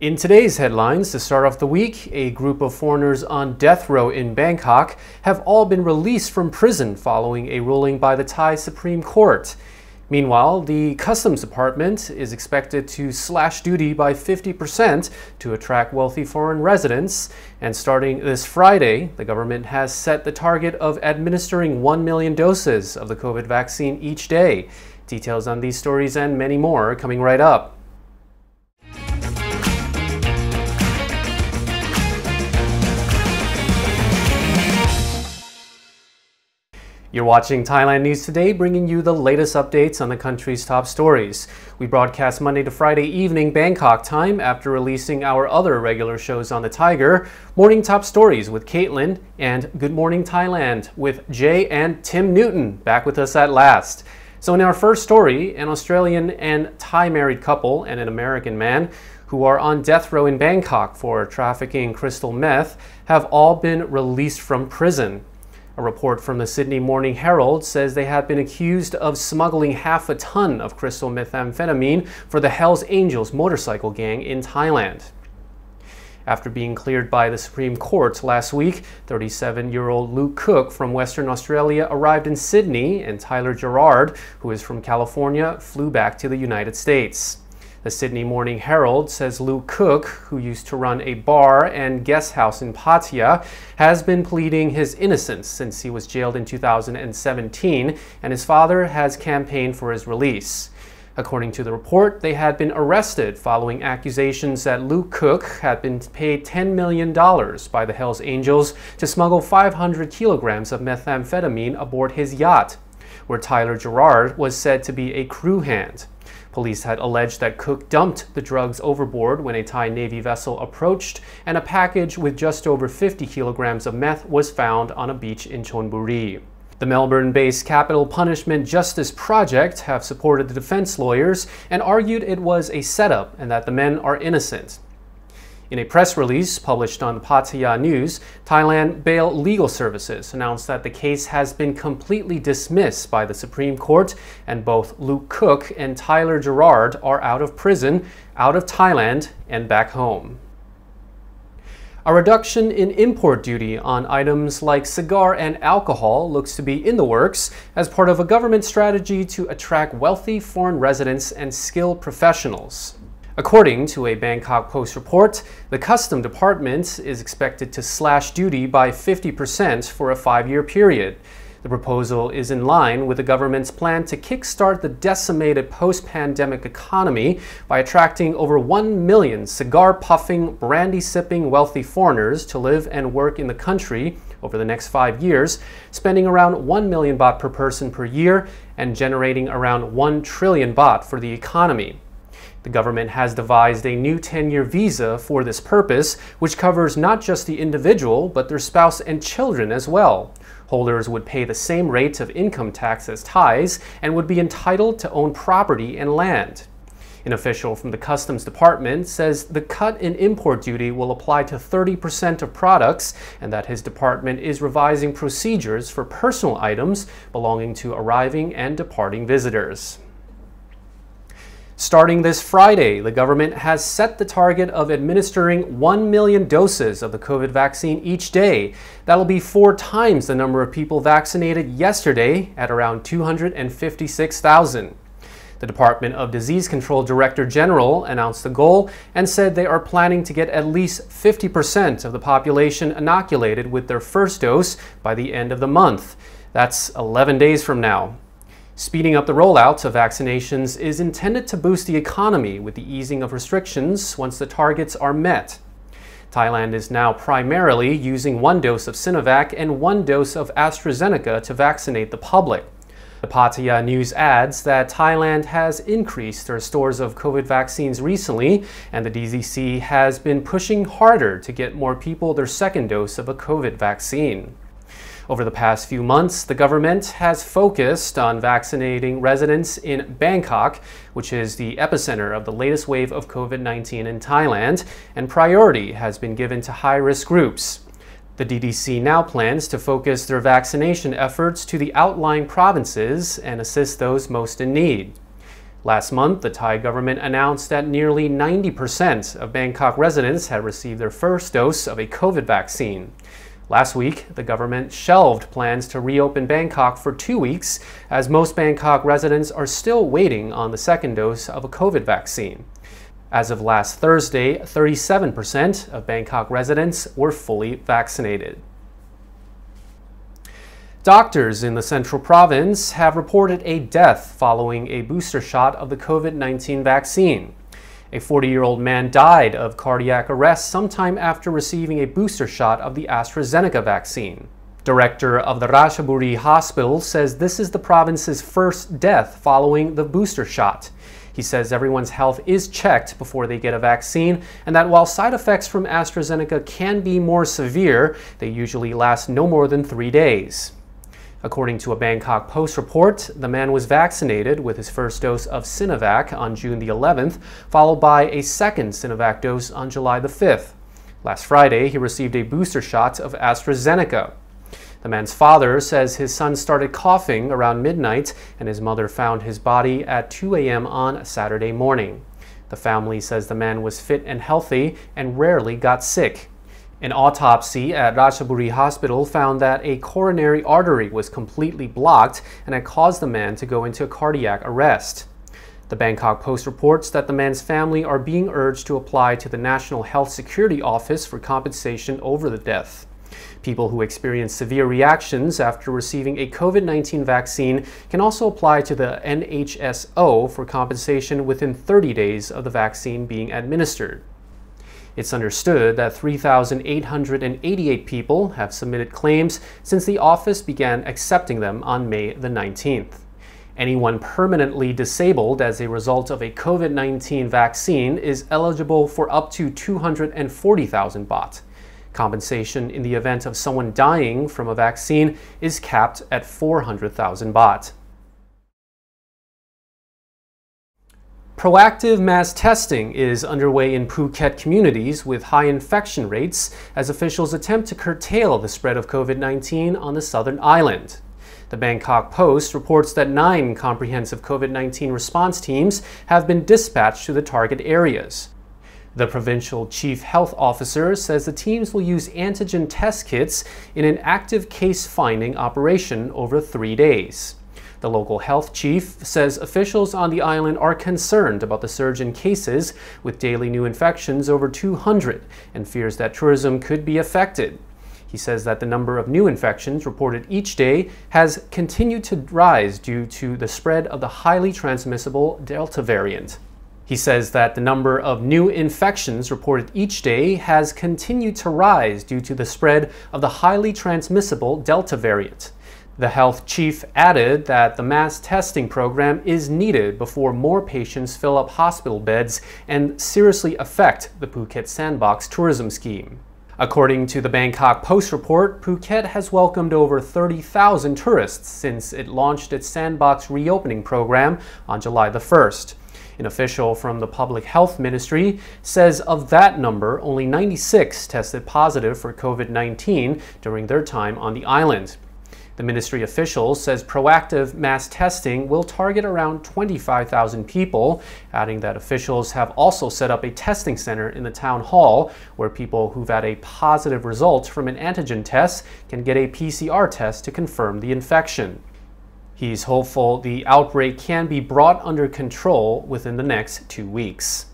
In today's headlines, to start off the week, a group of foreigners on death row in Bangkok have all been released from prison following a ruling by the Thai Supreme Court. Meanwhile, the Customs Department is expected to slash duty by 50% to attract wealthy foreign residents. And starting this Friday, the government has set the target of administering 1 million doses of the COVID vaccine each day. Details on these stories and many more coming right up. You're watching Thailand News Today, bringing you the latest updates on the country's top stories. We broadcast Monday to Friday evening Bangkok time after releasing our other regular shows on the Thaiger, Morning Top Stories with Caitlin, and Good Morning Thailand with Jay and Tim Newton, back with us at last. So in our first story, an Australian and Thai married couple and an American man who are on death row in Bangkok for trafficking crystal meth have all been released from prison. A report from the Sydney Morning Herald says they have been accused of smuggling half a ton of crystal methamphetamine for the Hells Angels motorcycle gang in Thailand. After being cleared by the Supreme Court last week, 37-year-old Luke Cook from Western Australia arrived in Sydney, and Tyler Gerard, who is from California, flew back to the United States. The Sydney Morning Herald says Luke Cook, who used to run a bar and guest house in Pattaya, has been pleading his innocence since he was jailed in 2017, and his father has campaigned for his release. According to the report, they had been arrested following accusations that Luke Cook had been paid $10 million by the Hells Angels to smuggle 500 kilograms of methamphetamine aboard his yacht, where Tyler Gerard was said to be a crew hand. Police had alleged that Cook dumped the drugs overboard when a Thai Navy vessel approached, and a package with just over 50 kilograms of meth was found on a beach in Chonburi. The Melbourne-based Capital Punishment Justice Project have supported the defense lawyers and argued it was a setup and that the men are innocent. In a press release published on the Pattaya News, Thailand Bail Legal Services announced that the case has been completely dismissed by the Supreme Court, and both Luke Cook and Tyler Gerard are out of prison, out of Thailand, and back home. A reduction in import duty on items like cigar and alcohol looks to be in the works as part of a government strategy to attract wealthy foreign residents and skilled professionals. According to a Bangkok Post report, the Customs Department is expected to slash duty by 50% for a 5-year period. The proposal is in line with the government's plan to kickstart the decimated post-pandemic economy by attracting over 1 million cigar-puffing, brandy-sipping wealthy foreigners to live and work in the country over the next 5 years, spending around 1 million baht per person per year and generating around 1 trillion baht for the economy. The government has devised a new 10-year visa for this purpose, which covers not just the individual, but their spouse and children as well. Holders would pay the same rate of income tax as Thais and would be entitled to own property and land. An official from the Customs Department says the cut in import duty will apply to 30% of products, and that his department is revising procedures for personal items belonging to arriving and departing visitors. Starting this Friday, the government has set the target of administering 1 million doses of the COVID vaccine each day. That'll be 4 times the number of people vaccinated yesterday at around 256,000. The Department of Disease Control Director General announced the goal and said they are planning to get at least 50% of the population inoculated with their first dose by the end of the month. That's 11 days from now. Speeding up the rollout of vaccinations is intended to boost the economy with the easing of restrictions once the targets are met. Thailand is now primarily using 1 dose of Sinovac and 1 dose of AstraZeneca to vaccinate the public. The Pattaya News adds that Thailand has increased their stores of COVID vaccines recently, and the DZC has been pushing harder to get more people their second dose of a COVID vaccine. Over the past few months, the government has focused on vaccinating residents in Bangkok, which is the epicenter of the latest wave of COVID-19 in Thailand, and priority has been given to high-risk groups. The DDC now plans to focus their vaccination efforts to the outlying provinces and assist those most in need. Last month, the Thai government announced that nearly 90% of Bangkok residents had received their first dose of a COVID vaccine. Last week, the government shelved plans to reopen Bangkok for 2 weeks, as most Bangkok residents are still waiting on the second dose of a COVID vaccine. As of last Thursday, 37% of Bangkok residents were fully vaccinated. Doctors in the central province have reported a death following a booster shot of the COVID-19 vaccine. A 40-year-old man died of cardiac arrest sometime after receiving a booster shot of the AstraZeneca vaccine. Director of the Ratchaburi Hospital says this is the province's first death following the booster shot. He says everyone's health is checked before they get a vaccine, and that while side effects from AstraZeneca can be more severe, they usually last no more than 3 days. According to a Bangkok Post report, the man was vaccinated with his first dose of Sinovac on June the 11th, followed by a second Sinovac dose on July the 5th. Last Friday, he received a booster shot of AstraZeneca. The man's father says his son started coughing around midnight, and his mother found his body at 2 a.m. on Saturday morning. The family says the man was fit and healthy and rarely got sick. An autopsy at Ratchaburi Hospital found that a coronary artery was completely blocked and had caused the man to go into cardiac arrest. The Bangkok Post reports that the man's family are being urged to apply to the National Health Security Office for compensation over the death. People who experience severe reactions after receiving a COVID-19 vaccine can also apply to the NHSO for compensation within 30 days of the vaccine being administered. It's understood that 3,888 people have submitted claims since the office began accepting them on May the 19th. Anyone permanently disabled as a result of a COVID-19 vaccine is eligible for up to 240,000 baht. Compensation in the event of someone dying from a vaccine is capped at 400,000 baht. Proactive mass testing is underway in Phuket communities with high infection rates as officials attempt to curtail the spread of COVID-19 on the southern island. The Bangkok Post reports that 9 comprehensive COVID-19 response teams have been dispatched to the target areas. The provincial chief health officer says the teams will use antigen test kits in an active case-finding operation over 3 days. The local health chief says officials on the island are concerned about the surge in cases, with daily new infections over 200, and fears that tourism could be affected. He says that the number of new infections reported each day has continued to rise due to the spread of the highly transmissible Delta variant. He says that the number of new infections reported each day has continued to rise due to the spread of the highly transmissible Delta variant. The health chief added that the mass testing program is needed before more patients fill up hospital beds and seriously affect the Phuket Sandbox tourism scheme. According to the Bangkok Post report, Phuket has welcomed over 30,000 tourists since it launched its Sandbox reopening program on July the 1st. An official from the Public Health Ministry says of that number, only 96 tested positive for COVID-19 during their time on the island. The ministry official says proactive mass testing will target around 25,000 people, adding that officials have also set up a testing center in the town hall where people who've had a positive result from an antigen test can get a PCR test to confirm the infection. He's hopeful the outbreak can be brought under control within the next 2 weeks.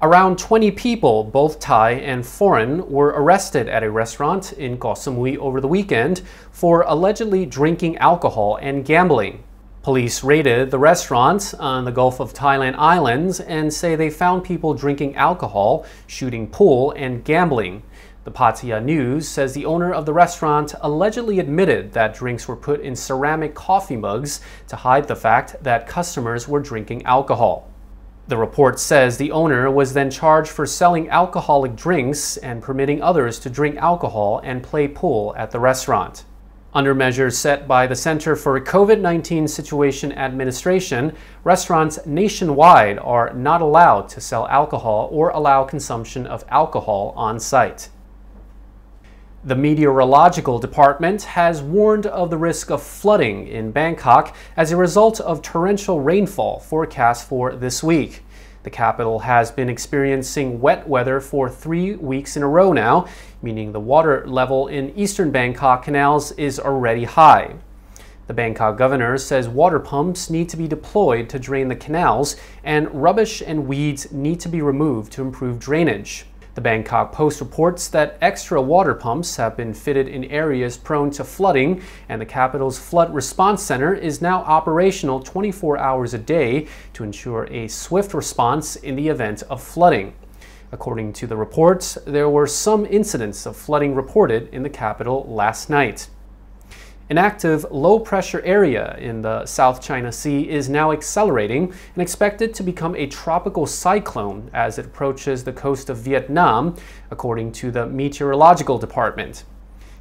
Around 20 people, both Thai and foreign, were arrested at a restaurant in Koh Samui over the weekend for allegedly drinking alcohol and gambling. Police raided the restaurant on the Gulf of Thailand Islands and say they found people drinking alcohol, shooting pool, and gambling. The Thailand News says the owner of the restaurant allegedly admitted that drinks were put in ceramic coffee mugs to hide the fact that customers were drinking alcohol. The report says the owner was then charged for selling alcoholic drinks and permitting others to drink alcohol and play pool at the restaurant. Under measures set by the Center for COVID-19 Situation Administration, restaurants nationwide are not allowed to sell alcohol or allow consumption of alcohol on site. The meteorological department has warned of the risk of flooding in Bangkok as a result of torrential rainfall forecast for this week. The capital has been experiencing wet weather for 3 weeks in a row now, meaning the water level in eastern Bangkok canals is already high. The Bangkok governor says water pumps need to be deployed to drain the canals, and rubbish and weeds need to be removed to improve drainage. The Bangkok Post reports that extra water pumps have been fitted in areas prone to flooding, and the capital's flood response center is now operational 24 hours a day to ensure a swift response in the event of flooding. According to the reports, there were some incidents of flooding reported in the capital last night. An active low-pressure area in the South China Sea is now accelerating and expected to become a tropical cyclone as it approaches the coast of Vietnam, according to the meteorological department.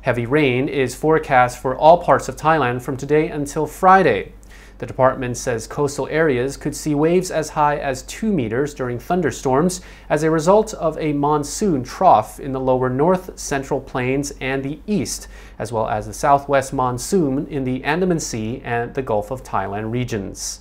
Heavy rain is forecast for all parts of Thailand from today until Friday. The department says coastal areas could see waves as high as 2 meters during thunderstorms as a result of a monsoon trough in the lower north central plains and the east, as well as the southwest monsoon in the Andaman Sea and the Gulf of Thailand regions.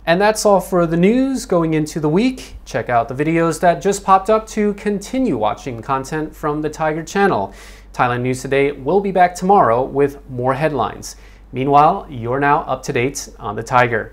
And that's all for the news going into the week. Check out the videos that just popped up to continue watching content from the Thaiger channel. Thailand News Today will be back tomorrow with more headlines. Meanwhile, you're now up to date on the Thaiger.